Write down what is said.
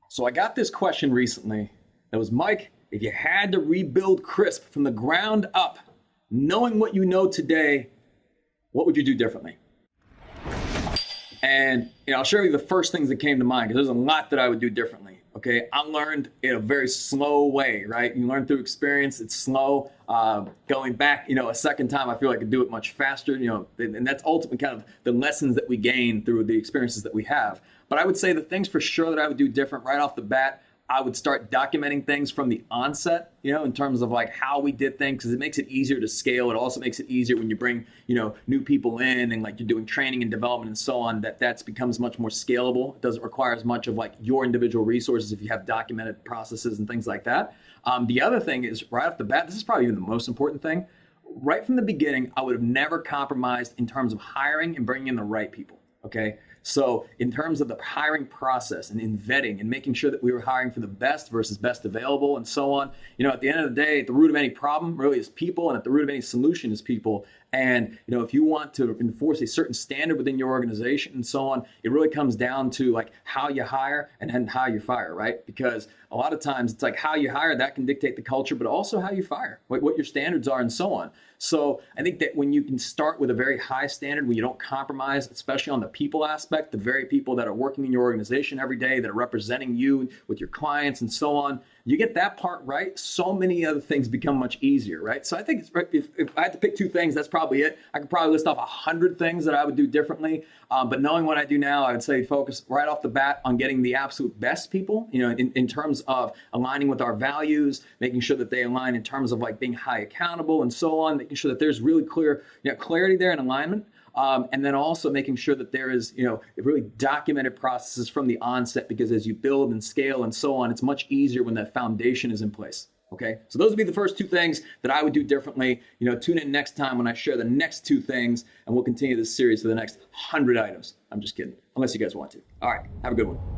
So I got this question recently that was, Mike, if you had to rebuild Crisp from the ground up, knowing what you know today, what would you do differently? And I'll share with you the first things that came to mind, because there's a lot that I would do differently. Okay, I learned in a very slow way, right? You learn through experience. It's slow. Going back, a second time, I feel like I could do it much faster. And that's ultimately kind of the lessons that we gain through the experiences that we have. But I would say the things for sure that I would do different right off the bat. I would start documenting things from the onset, in terms of like how we did things, because it makes it easier to scale. It also makes it easier when you bring, new people in and like you're doing training and development and so on, that becomes much more scalable. It doesn't require as much of like your individual resources if you have documented processes and things like that. The other thing is right off the bat, this is probably even the most important thing. Right from the beginning, I would have never compromised in terms of hiring and bringing in the right people. Okay. So in terms of the hiring process and in vetting and making sure that we were hiring for the best versus best available and so on, at the end of the day, at the root of any problem really is people, and at the root of any solution is people. And, if you want to enforce a certain standard within your organization and so on, it really comes down to like how you hire and then how you fire, right? Because a lot of times it's like how you hire, that can dictate the culture, but also how you fire, what your standards are and so on. So I think that when you can start with a very high standard, when you don't compromise, especially on the people aspect, the very people that are working in your organization every day, that are representing you with your clients and so on, you get that part right, so many other things become much easier, right? So I think if I had to pick two things, that's probably it. I could probably list off 100 things that I would do differently. But knowing what I do now, I would say focus right off the bat on getting the absolute best people, in terms of aligning with our values, making sure that they align in terms of like being high accountable and so on, making sure that there's really clear, clarity there and alignment. And then also making sure that there is, really documented processes from the onset, because as you build and scale and so on, it's much easier when that foundation is in place. Okay, so those would be the first two things that I would do differently. Tune in next time when I share the next two things, and we'll continue this series for the next 100 items. I'm just kidding, unless you guys want to. All right, have a good one.